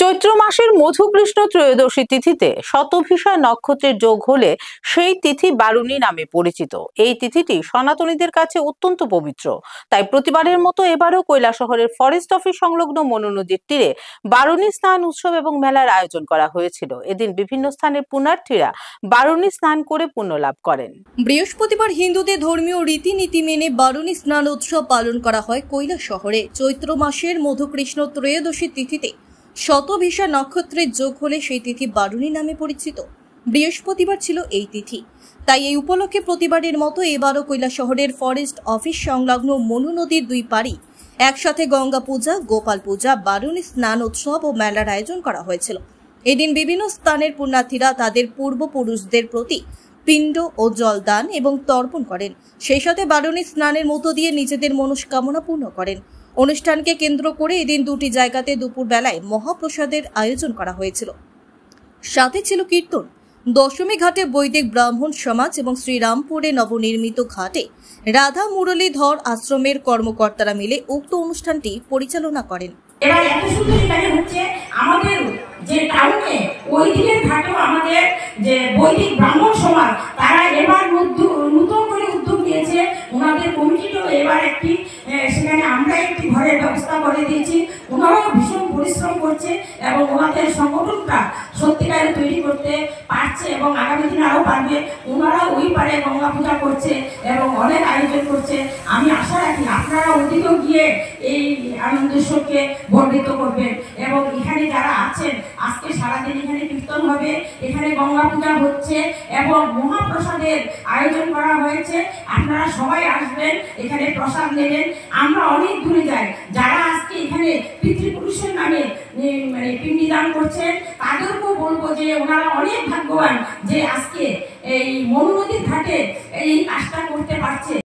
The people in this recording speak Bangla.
চৈত্র মাসের মধুকৃষ্ণ ত্রয়োদশী তিথিতে শতভিষা নক্ষত্রের যোগ হলে সেই তিথি বারুণী নামে পরিচিত। এই তিথিটি সনাতনীদের কাছে অত্যন্ত পবিত্র। তাই প্রতিবারের মতো এবারও কৈলাসহরের ফরেস্ট অফিস সংলগ্ন মনু নদীর তীরে বারুণী স্নান উৎসব এবং মেলার আয়োজন করা হয়েছিল। এদিন বিভিন্ন স্থানের পুণ্যার্থীরা বারুণী স্নান করে পুণ্য লাভ করেন। বৃহস্পতিবার হিন্দুদের ধর্মীয় রীতিনীতি মেনে বারুণী স্নান উৎসব পালন করা হয় কৈলাসহরে। চৈত্র মাসের মধুকৃষ্ণ ত্রয়োদশী তিথিতে শতভিষা নক্ষত্রের যোগ হলে সেই তিথি বারুণী নামে পরিচিত। বৃহস্পতিবার ছিল এই তিথি, তাই এই উপলক্ষে প্রতিবারের মতো এবারও কৈলাসহরের ফরেস্ট অফিস সংলগ্ন মনু নদীর দুই পাড়ি একসাথে গঙ্গা পূজা, গোপাল পূজা, বারুণী স্নান উৎসব ও মেলার আয়োজন করা হয়েছিল। এদিন বিভিন্ন স্থানের পুণ্যার্থীরা তাদের পূর্বপুরুষদের প্রতি পিণ্ড ও জলদান এবং তর্পণ করেন। সেই সাথে বারুণী স্নানের মধ্য দিয়ে নিজেদের মনস্কামনা পূর্ণ করেন। অনুষ্ঠানকে কেন্দ্র করে এদিন দুটি জায়গাতে দুপুর বেলায় মহাপ্রসাদের আয়োজন করা হয়েছিল। সাথে ছিল কীর্তন। দশমী ঘাটে বৈদিক ব্রাহ্মণ সমাজ এবং শ্রীরামপুরে নবনির্মিত ঘাটে রাধা মুরলীধর আশ্রমের কর্মকর্তারা মিলে উক্ত অনুষ্ঠানটি পরিচালনা করেন। এবার এত সুন্দর এখানে হচ্ছে আমাদের যে টাউনে ওই দিকের ঘাটেও আমাদের যে বৈদিক ব্রাহ্মণ সমাজ তারা এবার নতুন করে উদ্যোগ নিয়েছে। ওনাদের কমিটিটাও এবার একটি সেখানে আমরা একটি ঘরের ব্যবস্থা করে দিয়েছি। ওনারাও ভীষণ পরিশ্রম করছে এবং ওনাদের সংগঠনটা সত্যিকারে তৈরি করতে পারছে এবং আগামী দিনে আরও পারবে। ওনারা ওই পারে গঙ্গা পূজা করছে এবং অনেক আয়োজন করছে। আমি আশা রাখি আপনারা ওদিকেও গিয়ে এই আনন্দ উৎসবকে বর্ধিত করবেন এবং এখানে যারা আছেন আজকে সারাদিন এখানে কীর্তন হবে, এখানে গঙ্গা পূজা হচ্ছে এবং মহাপ্রসাদের আয়োজন করা হয়েছে। আপনারা সবাই আসবেন, এখানে প্রসাদ নেবেন। আমরা অনেক দূরে যাই, যারা আজকে এখানে পিতৃপুরুষের নামে পিণ্ডিদান করছেন তাদেরকেও বলবো যে ওনারা অনেক ভাগ্যবান যে আজকে এই মনু নদীর ঘাটে এই কাজটা